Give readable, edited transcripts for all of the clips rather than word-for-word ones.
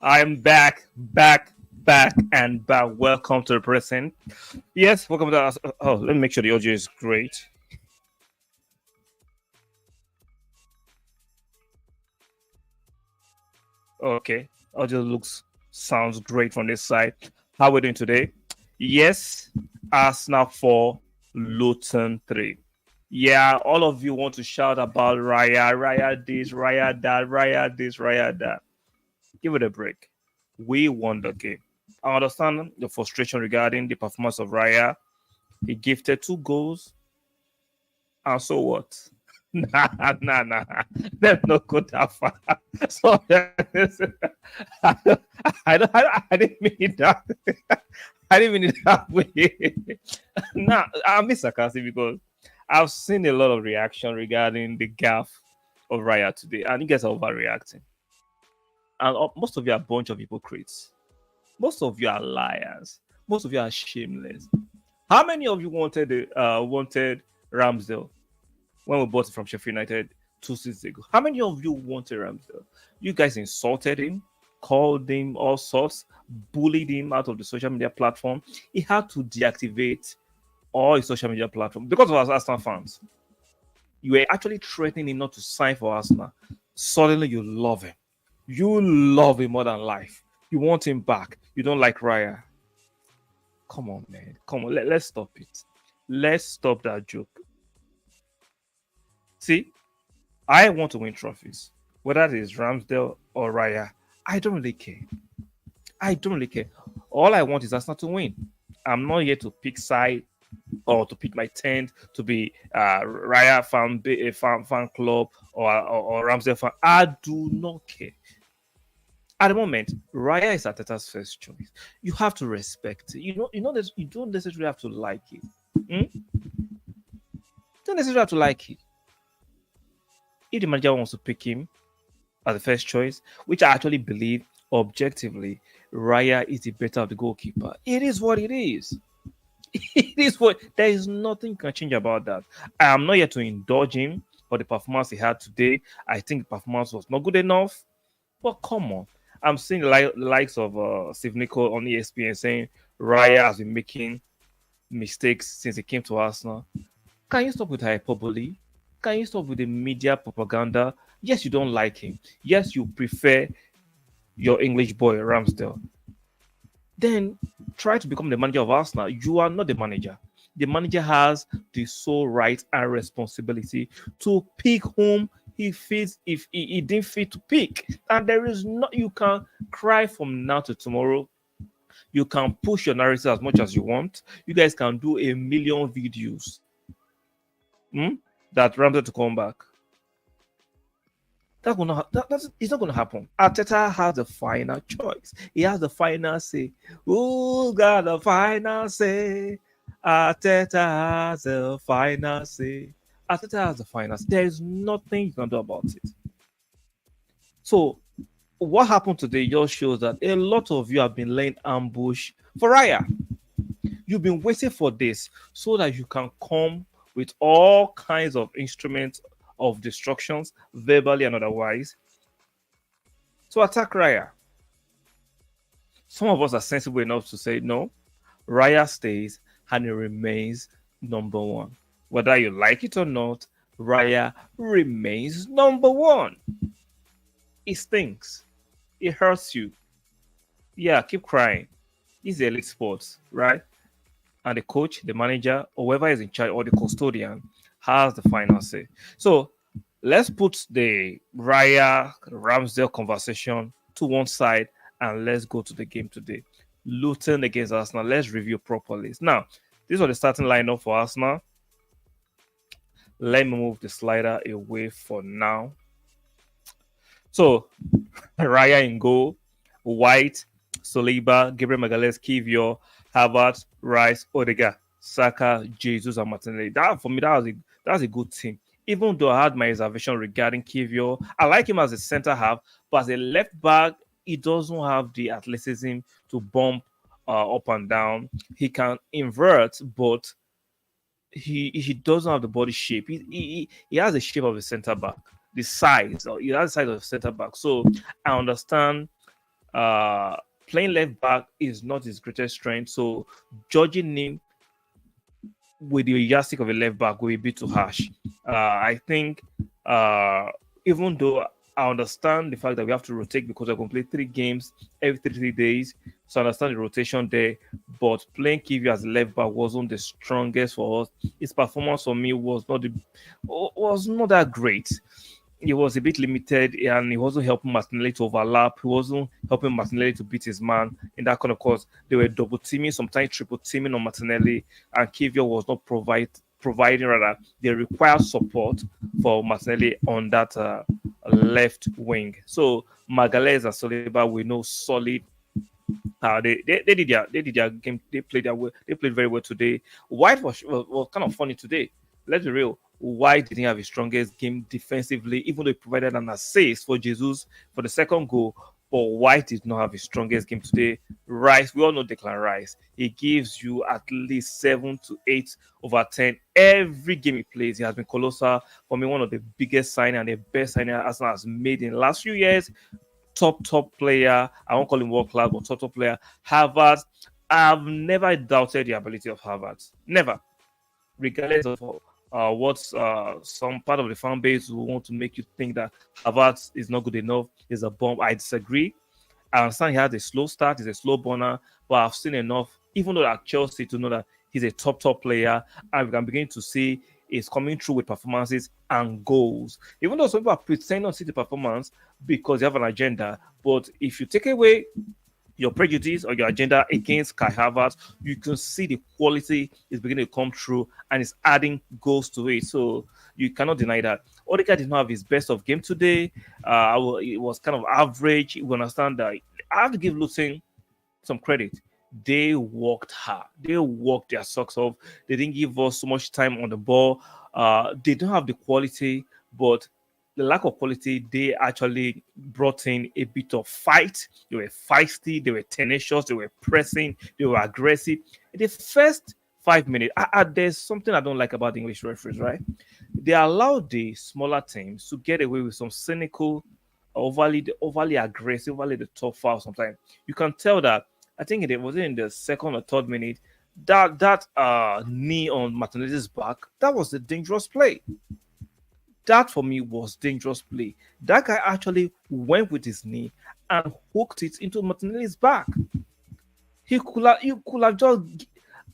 I'm back, and back. Welcome to the present. Yes, welcome to us. Oh, let me make sure the audio is great. Okay, audio sounds great from this side. How are we doing today? Yes, Arsenal 4, Luton 3. Yeah, all of you want to shout about Raya this, Raya that, Raya this, Raya that. Give it a break. We won the game. I understand the frustration regarding the performance of Raya. He gifted 2 goals. And so what? Nah. Let's not go that far. So I didn't mean it that. I didn't mean it that way. Nah, I'm being sarcastic because I've seen a lot of reaction regarding the gaffe of Raya today, and you guys are overreacting. And most of you are a bunch of hypocrites. Most of you are liars. Most of you are shameless. How many of you wanted Ramsdale when we bought it from Sheffield United 2 seasons ago? How many of you wanted Ramsdale? You guys insulted him, called him all sorts, bullied him out of the social media platform. He had to deactivate all his social media platform because of our Arsenal fans. You were actually threatening him not to sign for Arsenal. Suddenly you love him. You love him more than life. You want him back. You don't like Raya. Come on, man. Come on. Let's stop it. Let's stop that joke. See, I want to win trophies, whether it is Ramsdale or Raya. I don't really care. I don't really care. All I want is Arsenal to win. I'm not here to pick side or to pick my tent to be Raya fan club or Ramsdale fan. I do not care. At the moment, Raya is Ateta's first choice. You have to respect it. You don't necessarily have to like it. Hmm? You don't necessarily have to like it. If the manager wants to pick him as the first choice, which I actually believe objectively, Raya is the better of the goalkeeper. It is what it is. It is what there is nothing can change about that. I am not here to indulge him for the performance he had today. I think the performance was not good enough. But come on, I'm seeing the likes of Steve Nicol on ESPN saying Raya has been making mistakes since he came to Arsenal. Can you stop with hyperbole? Can you stop with the media propaganda? Yes, you don't like him. Yes, you prefer your English boy Ramsdale. Then try to become the manager of Arsenal. You are not the manager. The manager has the sole right and responsibility to pick whom he fits if he didn't fit to pick. And there is not, you can cry from now to tomorrow. You can push your narrative as much as you want. You guys can do a million videos that Ramsdale to come back. It's not going to happen. Arteta has the final choice. He has the final say. Who got the final say? Arteta has the final say. Arteta has the final say. There is nothing you can do about it. So, what happened today just shows that a lot of you have been laying ambush for Raya. You've been waiting for this so that you can come with all kinds of instruments of destructions, verbally and otherwise, to attack Raya. Some of us are sensible enough to say, no, Raya stays and it remains number one. Whether you like it or not, Raya remains number one. It stinks. It hurts you. Yeah, keep crying. It's the elite sports, right? And the coach, the manager, or whoever is in charge, or the custodian has the final say. So let's put the Raya Ramsdale conversation to one side and let's go to the game today. Luton against Arsenal. Let's review properly. Now, this was the starting lineup for Arsenal. Let me move the slider away for now. So, Raya in goal, White, Saliba, Gabriel Magalhaes, Kivior, Havertz, Rice, Odegaard, Saka, Jesus, and Martinelli. That for me, that's a good team. Even though I had my reservation regarding Kivior, I like him as a center half, but as a left back, he doesn't have the athleticism to bump up and down. He can invert, but he doesn't have the body shape. He has the shape of a center back, the size. He has the size of a center back. So I understand. Playing left back is not his greatest strength, so judging him with the yardstick of a left back will be a bit too harsh. I think, even though I understand the fact that we have to rotate because we're going to play 3 games every 3 days, so I understand the rotation there, but playing Kiwi as a left back wasn't the strongest for us. His performance for me was not that great. He was a bit limited and he wasn't helping Martinelli to overlap. He wasn't helping Martinelli to beat his man in that kind of course. They were double teaming, sometimes triple teaming on Martinelli, and Kivior was not providing rather the required support for Martinelli on that left wing. So Magalhaes and Saliba we know solid. They did their game. They played very well today. White was kind of funny today. Let's be real. White didn't have his strongest game defensively, even though he provided an assist for Jesus for the second goal. But White did not have his strongest game today. Rice, we all know Declan Rice. He gives you at least 7 to 8 over 10 every game he plays. He has been colossal. For me, one of the biggest signing and the best signing Arsenal has made in the last few years. Top player. I won't call him world class, but top player. Havertz. I've never doubted the ability of Havertz. Never. Regardless of what's some part of the fan base who want to make you think that Havertz is not good enough, is a bomb. I disagree. I understand he had a slow start, he's a slow burner, but I've seen enough, even though at Chelsea, to know that he's a top player, and we can begin to see is coming through with performances and goals. Even though some people are pretending not to see the performance because they have an agenda, but if you take away your prejudice or your agenda against Kai Havertz, you can see the quality is beginning to come through and it's adding goals to it. So you cannot deny that. Odegaard did not have his best of game today. It was kind of average. We understand that. I have to give Luton some credit. They worked hard. They worked their socks off. They didn't give us so much time on the ball. They don't have the quality, but the lack of quality, they actually brought in a bit of fight. They were feisty, they were tenacious, they were pressing, they were aggressive. In the first 5 minutes, there's something I don't like about the English referees, right? They allowed the smaller teams to get away with some cynical, overly aggressive, overly the top foul sometimes. You can tell that, I think it was in the second or third minute, that knee on Martinez's back, that was a dangerous play. That for me was dangerous play. That guy actually went with his knee and hooked it into Martinelli's back. He could have just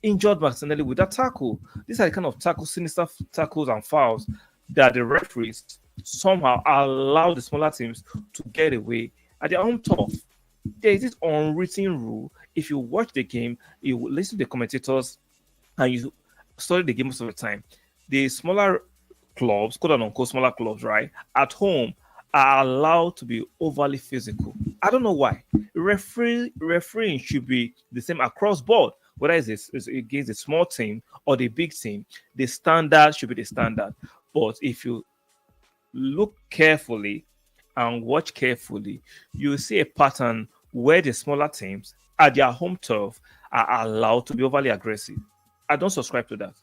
injured Martinelli with that tackle. These are the kind of tackles, sinister tackles and fouls that the referees somehow allow the smaller teams to get away at their own turf. There is this unwritten rule. If you watch the game, you listen to the commentators, and you study the game most of the time. The smaller clubs, quote unquote smaller clubs, right, at home are allowed to be overly physical. I don't know why. Refereeing should be the same across board, whether it's against the small team or the big team. The standard should be the standard. But if you look carefully and watch carefully, you will see a pattern where the smaller teams at their home turf are allowed to be overly aggressive. I don't subscribe to that.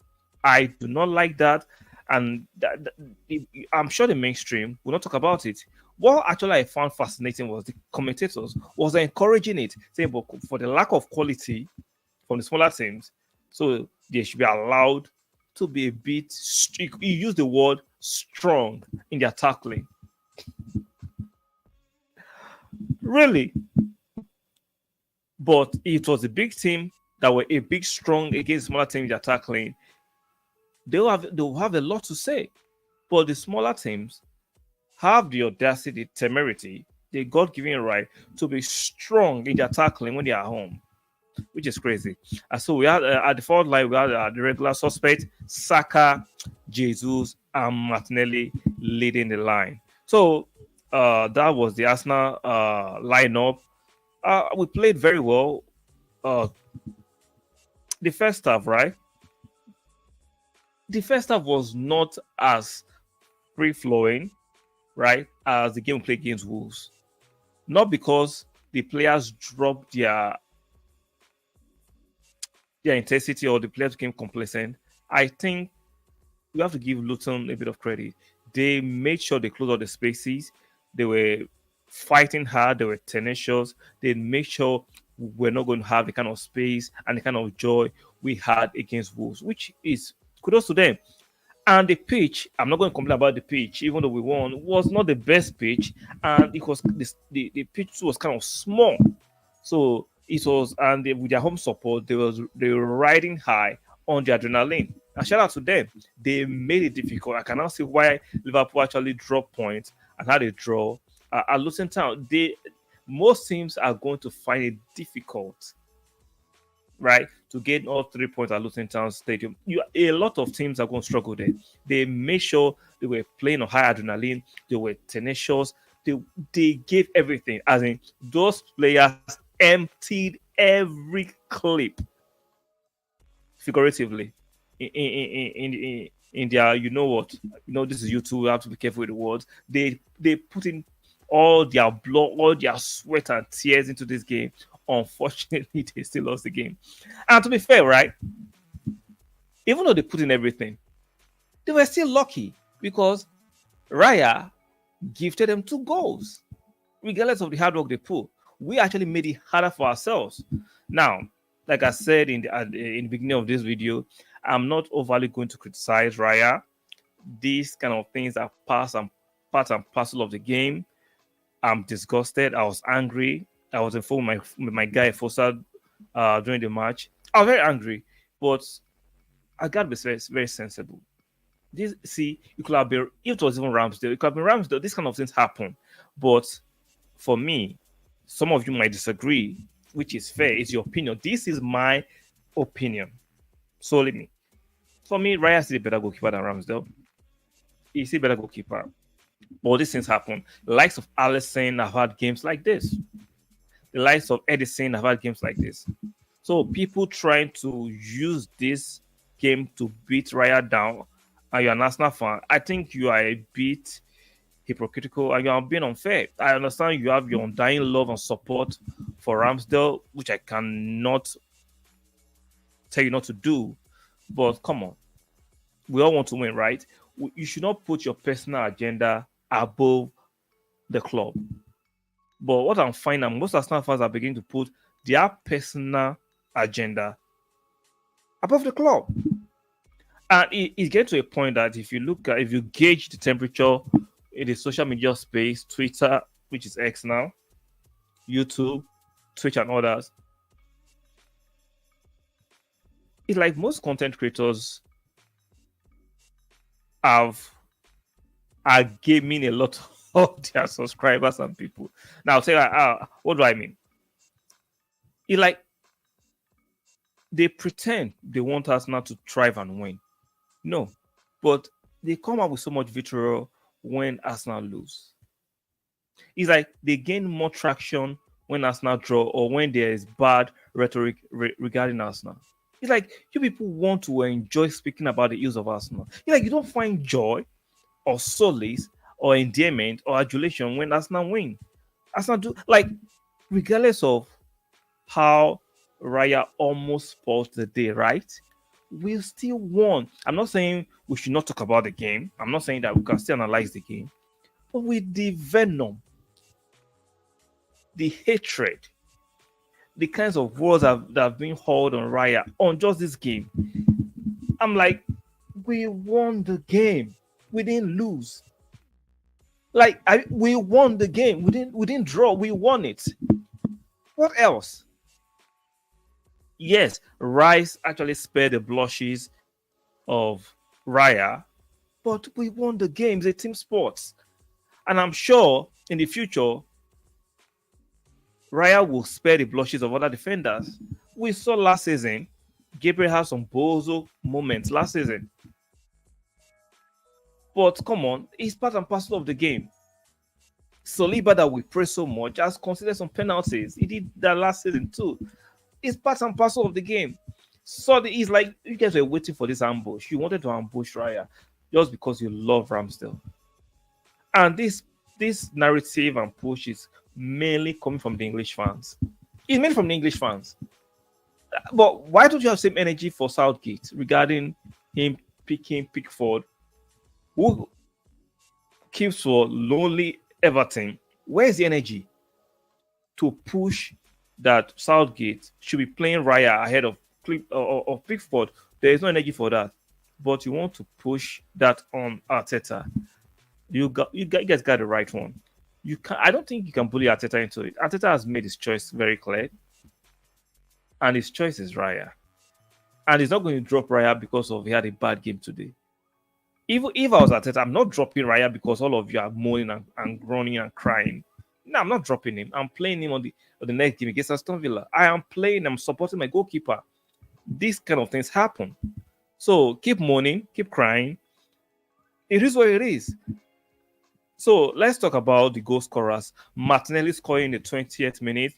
I do not like that. And I'm sure the mainstream will not talk about it. What actually I found fascinating was the commentators was encouraging it, saying, but for the lack of quality from the smaller teams, so they should be allowed to be a bit strict. You use the word strong in their tackling. Really? But it was a big team that were a big strong against smaller teams they're tackling. They'll have a lot to say. But the smaller teams have the audacity, the temerity, the God-given right to be strong in their tackling when they are home, which is crazy. And so we had at the forward line, we had the regular suspect, Saka, Jesus, and Martinelli leading the line. So that was the Arsenal lineup. We played very well. The first half, right? The first half was not as free flowing, right, as the game played against Wolves. Not because the players dropped their intensity or the players became complacent. I think we have to give Luton a bit of credit. They made sure they closed all the spaces. They were fighting hard. They were tenacious. They made sure we're not going to have the kind of space and the kind of joy we had against Wolves, which is kudos to them. And the pitch, I'm not going to complain about the pitch, even though we won, was not the best pitch. And it was the pitch was kind of small. So it was, and with their home support, they were riding high on the adrenaline. And shout out to them. They made it difficult. I can now see why Liverpool actually dropped points and had a draw at Luton Town. Most teams are going to find it difficult, right, to get all 3 points at Luton Town Stadium. A lot of teams are going to struggle there. They made sure they were playing on high adrenaline. They were tenacious. They gave everything. As in, those players emptied every clip, figuratively, in their, you know what, this is YouTube. We have to be careful with the words. They put in all their blood, all their sweat and tears into this game. Unfortunately, they still lost the game. And to be fair, right, even though they put in everything, they were still lucky because Raya gifted them 2 goals, regardless of the hard work they put. We actually made it harder for ourselves. Now, like I said in the beginning of this video, I'm not overly going to criticize Raya. These kind of things are part and parcel of the game. I'm disgusted. I was angry. I was informed with my guy Fossa during the match. I was very angry, but I got to be very, very sensible. This see, it could have been if it was even Ramsdale, it could have been Ramsdale. This kind of things happen. But for me, some of you might disagree, which is fair. It's your opinion. This is my opinion. Solely me. For me, Raya is a better goalkeeper than Ramsdale. He's a better goalkeeper. But these things happen. The likes of Allison have had games like this. The likes of Edison have had games like this. So people trying to use this game to beat Raya down, and you're an Arsenal fan, I think you are a bit hypocritical and you are being unfair. I understand you have your undying love and support for Ramsdale, which I cannot tell you not to do. But come on, we all want to win, right? You should not put your personal agenda above the club. But what I'm finding, most Arsenal fans are beginning to put their personal agenda above the club. And it's getting to a point that if you gauge the temperature in the social media space, Twitter, which is X now, YouTube, Twitch, and others, it's like most content creators are gaming a lot of their subscribers and people. Now, say, what do I mean? It's like they pretend they want us now to thrive and win. No, but they come up with so much vitriol when Arsenal lose. It's like they gain more traction when Arsenal draw or when there is bad rhetoric regarding Arsenal. It's like you people want to enjoy speaking about the ills of Arsenal. It's like you don't find joy or solace or endearment or adulation when Arsenal win. Arsenal do, like, regardless of how Raya almost spoiled the day, right? We still won. I'm not saying we should not talk about the game. I'm not saying that we can still analyze the game. But with the venom, the hatred, the kinds of words that have been hurled on Raya on just this game, I'm like, we won the game. We didn't lose. Like, we won the game. We didn't draw. We won it. What else? Yes, Rice actually spared the blushes of Raya, but we won the game. It's a team sport. And I'm sure in the future, Raya will spare the blushes of other defenders. We saw last season, Gabriel had some bozo moments last season. But come on, it's part and parcel of the game. Saliba, that we praise so much, has considered some penalties. He did that last season too. It's part and parcel of the game. So it's like you guys were waiting for this ambush. You wanted to ambush Raya just because you love Ramsdale. And this narrative and push is mainly coming from the English fans. It's mainly from the English fans. But why don't you have the same energy for Southgate regarding him picking Pickford, who keeps for lonely Everton? Where's the energy to push that Southgate should be playing Raya ahead of Pickford? There is no energy for that. But you want to push that on Arteta. You guys got the right one. I don't think you can bully Arteta into it. Arteta has made his choice very clear. And his choice is Raya. And he's not going to drop Raya because he had a bad game today. Even if I was Arteta, I'm not dropping Raya because all of you are moaning and groaning and crying. No, I'm not dropping him. I'm playing him on the next game against Aston Villa. I'm supporting my goalkeeper. These kind of things happen. So keep moaning, keep crying. It is what it is. So let's talk about the goal scorers. Martinelli scoring in the 20th minute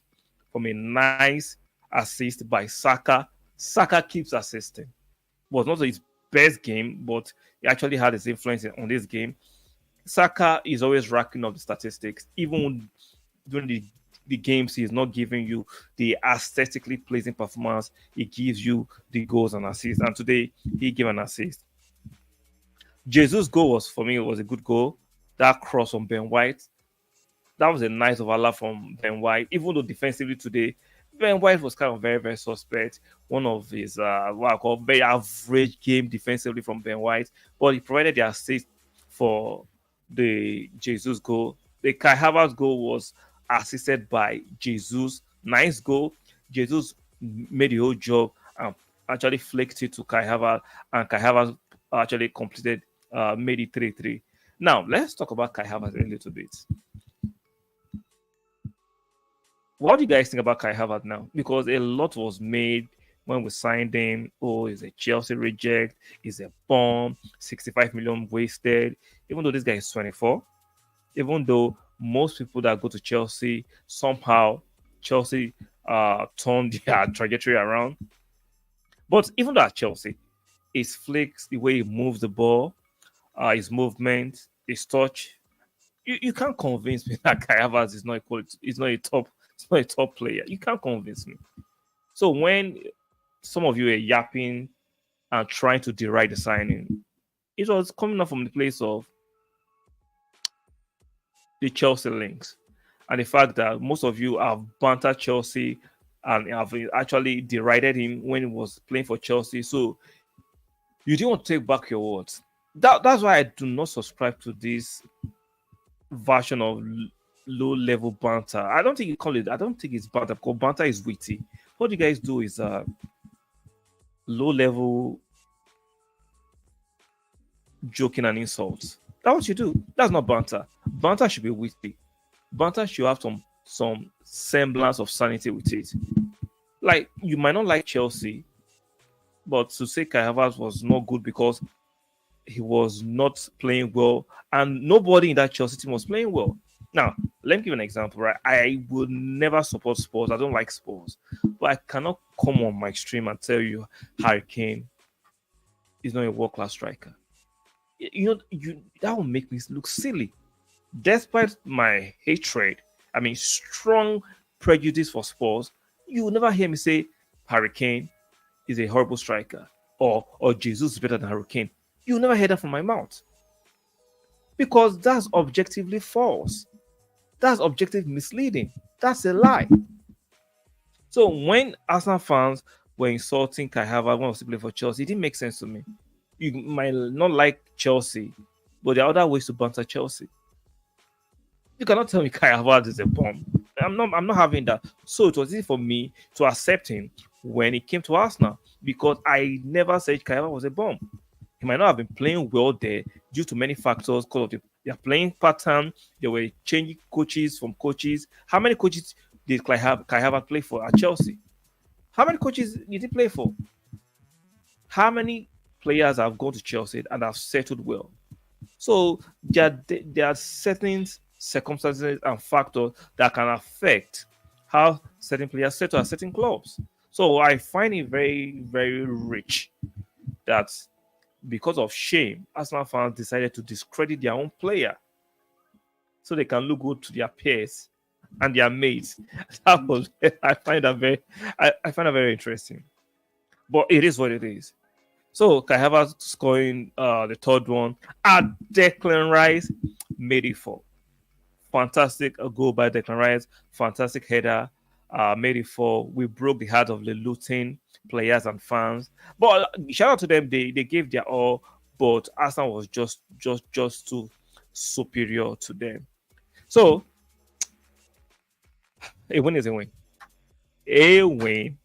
from a nice assist by Saka. Saka keeps assisting. Was not his best game, but he actually had his influence on this game. Saka is always racking up the statistics. Even during the games, he is not giving you the aesthetically pleasing performance. He gives you the goals and assists. And today, he gave an assist. Jesus' goal for me, was a good goal. That cross from Ben White, that was a nice overlap from Ben White. Even though defensively today, Ben White was kind of very, very suspect. One of his what I call very average game defensively from Ben White, but he provided the assist for the Jesus goal. The Kai Havertz goal was assisted by Jesus. Nice goal. Jesus made the whole job and actually flicked it to Kai Havertz, and Kai Havertz actually completed made it 3-3. Now, let's talk about Kai Havertz a little bit. What do you guys think about Kai Havertz now? Because a lot was made when we signed him. Oh, he's a Chelsea reject. He's a bomb. 65 million wasted. Even though this guy is 24. Even though most people that go to Chelsea, somehow Chelsea turned their trajectory around. But even though at Chelsea, his flicks, the way he moves the ball, his movement, his touch, you can't convince me that Kai Havertz is not a top player. You can't convince me. So when some of you are yapping and trying to deride the signing, it was coming up from the place of the Chelsea links and the fact that most of you have bantered Chelsea and have actually derided him when he was playing for Chelsea. So you didn't want to take back your words. That's why I do not subscribe to this version of low-level banter. I don't think it's banter because banter is witty. What you guys do is low-level joking and insults. That's what you do. That's not banter. Banter should be witty. Banter should have some semblance of sanity with it. Like, you might not like Chelsea, but to say Kai Havertz was not good because he was not playing well, and nobody in that Chelsea team was playing well. Now, let me give an example, right? I would never support Spurs. I don't like Spurs. But I cannot come on my stream and tell you Harry Kane is not a world-class striker. That will make me look silly. Despite my hatred, strong prejudice for Spurs, you will never hear me say Harry Kane is a horrible striker or Jesus is better than Harry Kane. You'll never hear that from my mouth. Because that's objectively false. That's objectively misleading. That's a lie. So when Arsenal fans were insulting Kai Havertz when he was playing for Chelsea, it didn't make sense to me. You might not like Chelsea, but there are other ways to banter Chelsea. You cannot tell me Kai Havertz is a bomb. I'm not having that. So it was easy for me to accept him when he came to Arsenal because I never said Kai Havertz was a bomb. He might not have been playing well there due to many factors because of their playing pattern. They were changing coaches from coaches. How many coaches did Kai Havertz play for at Chelsea? How many coaches did he play for? How many players have gone to Chelsea and have settled well? So there are certain circumstances and factors that can affect how certain players settle at certain clubs. So I find it very, very rich that because of shame, Arsenal fans decided to discredit their own player so they can look good to their peers and their mates. I find that very interesting. But it is what it is. So Kai Havertz scoring the third one, and Declan Rice made it 4. Fantastic goal by Declan Rice. Fantastic header. Made it 4. We broke the heart of the LUTON players and fans. But shout out to them. They gave their all, but Arsenal was just too superior to them. So a win is a win. A win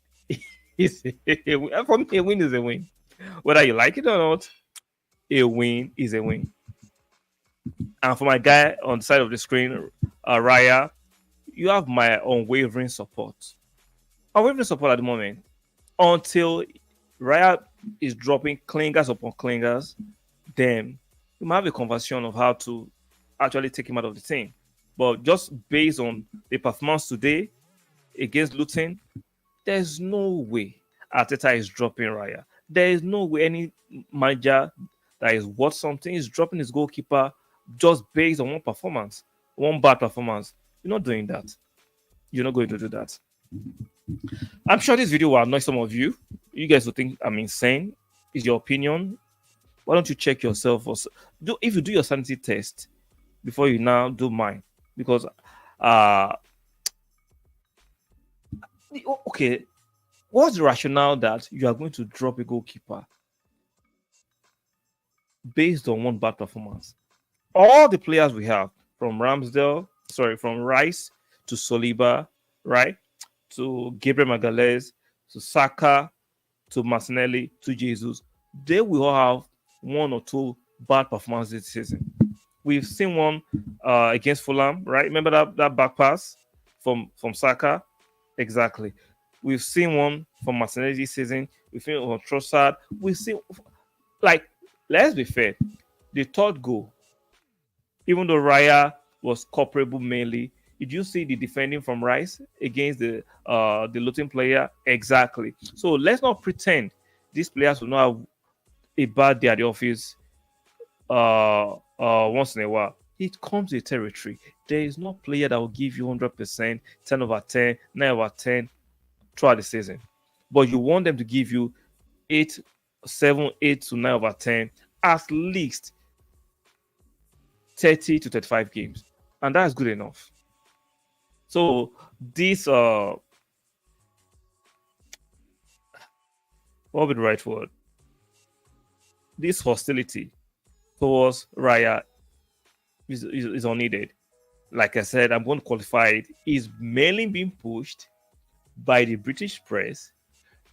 is a win. For me, a win is a win. Whether you like it or not, a win is a win. And for my guy on the side of the screen, Raya, you have my unwavering support. Unwavering support at the moment. Until Raya is dropping clingers upon clingers, then we might have a conversation of how to actually take him out of the team. But just based on the performance today against Luton, there's no way Arteta is dropping Raya. There is no way any manager that is worth something is dropping his goalkeeper just based on one bad performance. You're not doing that. You're not going to do that. I'm sure this video will annoy some of you. You guys will think I'm insane. Is your opinion? Why don't you check yourself? If you do your sanity test before you now do mine. Because, okay, what's the rationale that you are going to drop a goalkeeper based on one bad performance? All the players we have, from Rice to Saliba, right, to Gabriel Magalhaes, to Saka, to Martinelli, to Jesus, they will all have one or two bad performance this season. We've seen one against Fulham, right? Remember that back pass from Saka? Exactly. We've seen one from Martinelli this season. We've seen one from Trossard. We've seen, like, let's be fair. The third goal, even though Raya was culpable mainly, did you see the defending from Rice against the Luton player? Exactly. So let's not pretend these players will not have a bad day at the office once in a while. It comes with territory. There is no player that will give you 100%, 10 over 10, 9 over 10 throughout the season. But you want them to give you 8, 7, 8 to 9 over 10, at least 30 to 35 games. And that's good enough. So this what would be the right word? This hostility towards Raya is unneeded. Like I said, I'm going to qualify it. Is mainly being pushed by the British press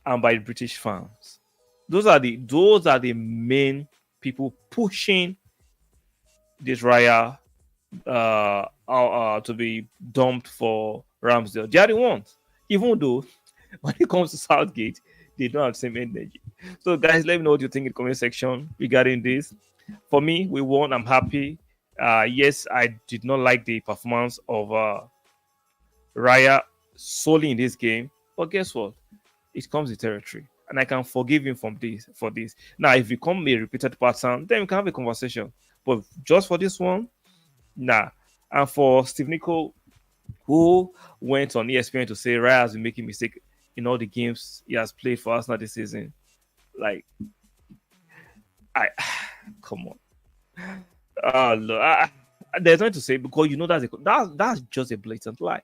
and by the British fans. Those are the main people pushing this Raya to be dumped for Ramsdale. They are the ones. Even though when it comes to Southgate, they don't have the same energy. So, guys, let me know what you think in the comment section regarding this. For me, we won. I'm happy. Yes, I did not like the performance of Raya solely in this game, but guess what? It comes with territory, and I can forgive him from this for this. Now, if it become a repeated pattern, then we can have a conversation. But just for this one, nah. And for Steve Nico, who went on ESPN to say Raya has been making mistake in all the games he has played for Arsenal this season, like, I come on. Look, there's nothing to say because you know that's just a blatant lie.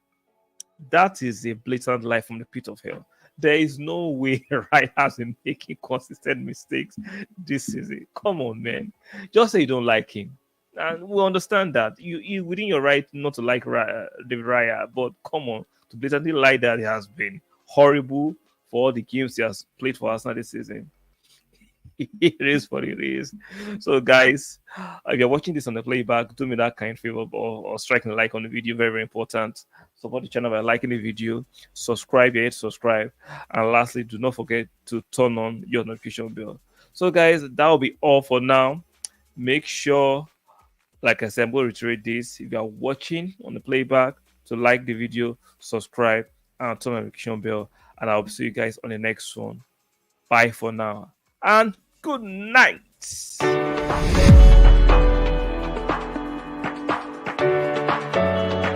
That is a blatant lie from the pit of hell. There is no way Ryan has been making consistent mistakes this season. Come on, man. Just say you don't like him. And we understand that. You within your right not to like David Raya, but come on, to blatantly lie that he has been horrible for all the games he has played for Arsenal this season. It is what it is. So, guys, if you're watching this on the playback, do me that kind favor or striking a like on the video. Very, very important. Support the channel by liking the video, subscribe, hit subscribe, and lastly, do not forget to turn on your notification bell. So, guys, that will be all for now. Make sure, like I said, I'm going to reiterate this. If you are watching on the playback, to like the video, subscribe, and turn on the notification bell. And I'll see you guys on the next one. Bye for now. And good night.